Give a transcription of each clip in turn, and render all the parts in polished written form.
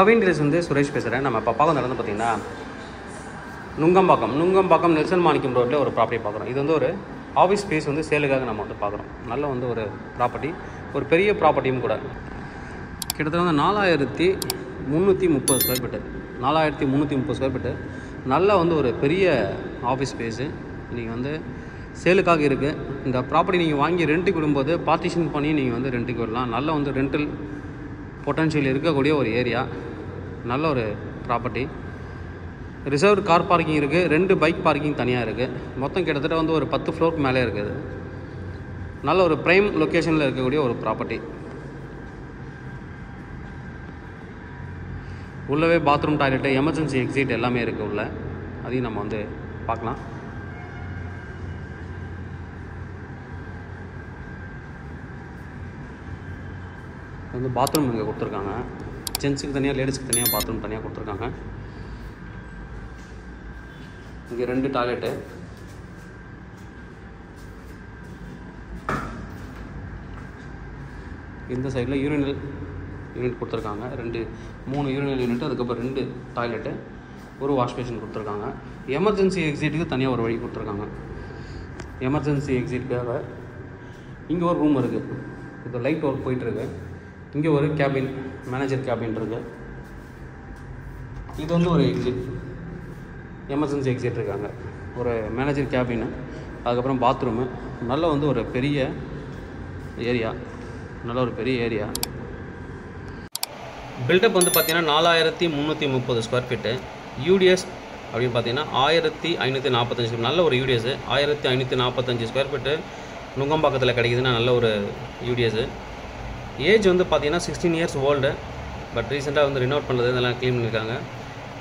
கவின் ரியல்ஸ் வந்து சுரேஷ் பேசுகிறேன். நம்ம இப்போ பார்க்க நடந்து பார்த்தீங்கன்னா நுங்கம்பாக்கம் நெல்சன் மாணிக்கம் ரோட்டில் ஒரு ப்ராப்பர்ட்டி பார்க்குறோம். இது வந்து ஒரு ஆஃபீஸ் ஸ்பேஸ் வந்து சேலுக்காக நம்ம வந்து பார்க்குறோம். நல்ல வந்து ஒரு ப்ராப்பர்ட்டி, ஒரு பெரிய ப்ராப்பர்ட்டியும் கூட. கிட்டத்தட்ட வந்து 4330 ஸ்கொயர் ஃபீட்டு, 4330 ஸ்கொயர் ஃபீட்டு. நல்ல வந்து ஒரு பெரிய ஆஃபீஸ் ஸ்பேஸு. நீங்கள் வந்து சேலுக்காக இருக்குது. இந்த ப்ராப்பர்ட்டி நீங்கள் வாங்கி ரெண்ட்டுக்கு விடும்போது பார்ட்டிஷன் பண்ணி நீங்கள் வந்து ரெண்ட்டுக்கு விடலாம். நல்ல வந்து ரெண்டல் பொட்டன்ஷியல் இருக்கக்கூடிய ஒரு ஏரியா. நல்ல ஒரு ப்ராப்பர்ட்டி. ரிசர்வ்டு கார் பார்க்கிங் இருக்குது, 2 பைக் பார்க்கிங் தனியாக இருக்குது. மொத்தம் கிட்டத்தட்ட வந்து ஒரு 10 ஃப்ளோருக்கு மேலே இருக்குது. நல்ல ஒரு ப்ரைம் லொக்கேஷனில் இருக்கக்கூடிய ஒரு ப்ராப்பர்ட்டி. உள்ளவே பாத்ரூம், டாய்லெட்டு, எமர்ஜென்சி எக்ஸிட் எல்லாமே இருக்குது உள்ள. அதையும் நம்ம வந்து பார்க்கலாம். வந்து பாத்ரூம் இங்கே கொடுத்துருக்காங்க. ஜென்ஸுக்கு தனியாக, லேடிஸ்க்கு தனியாக பாத்ரூம் தனியாக கொடுத்துருக்காங்க. இங்கே 2 டாய்லெட்டு. இந்த சைடில் யூரினல் யூனிட் கொடுத்துருக்காங்க. 3 யூரினல் யூனிட், அதுக்கப்புறம் 2 டாய்லெட்டு, ஒரு வாஷ் பேஷன் கொடுத்துருக்காங்க. எமர்ஜென்சி எக்ஸிட்டுக்கு தனியாக ஒரு வழி கொடுத்துருக்காங்க. எமர்ஜென்சி எக்ஸிட்டுக்காக இங்கே ஒரு ரூம் இருக்குது. இப்போ லைட் ஒர்க் போயிட்டுருக்கு. இங்கே ஒரு கேபின், மேனேஜர் கேபின் இருக்குது. இது வந்து ஒரு எக்ஸிட், எமர்ஜென்சி எக்ஸிட் இருக்காங்க. ஒரு மேனேஜர் கேபின்னு, அதுக்கப்புறம் பாத்ரூமு. நல்ல வந்து ஒரு பெரிய ஏரியா, நல்ல ஒரு பெரிய ஏரியா. பில்டப் வந்து பார்த்திங்கன்னா 4330 ஸ்கொயர் ஃபீட்டு. யூடிஎஸ் அப்படின்னு பார்த்தீங்கன்னா 1545. நல்ல ஒரு யூடிஎஸ். 1545 ஸ்கொயர் ஃபீட்டு நுங்கம்பாக்கத்தில் கிடைக்குதுன்னா நல்ல ஒரு யூடிஎஸ். ஏஜ் வந்து பார்த்தீங்கன்னா 16 இயர்ஸ் ஓல்டு. பட் ரீசெண்டாக வந்து ரினோட் பண்ணுறது இதெல்லாம் க்ளீன் பண்ணியிருக்காங்க.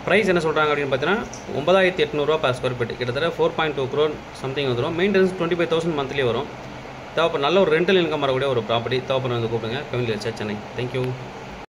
ப்ரைஸ் என்ன சொல்கிறாங்க அப்படின்னு பார்த்தீங்கன்னா 9800 per ஸ்கொயர் ஃபீட், கிட்டத்தட்ட 4.2 crore சம்திங் வந்துடும். மெயின்டெனன்ஸ் 25,000 மந்த்லி வரும். தேவைப்படும் நல்ல ஒரு ரெண்டல் இன்கம் வரக்கூடிய ஒரு ப்ராப்பர்ட்டி. தேவைப்படும் வந்து கூப்பிடுங்க. கவின் ரியல்ஸ் சென்னை. தேங்க்யூ.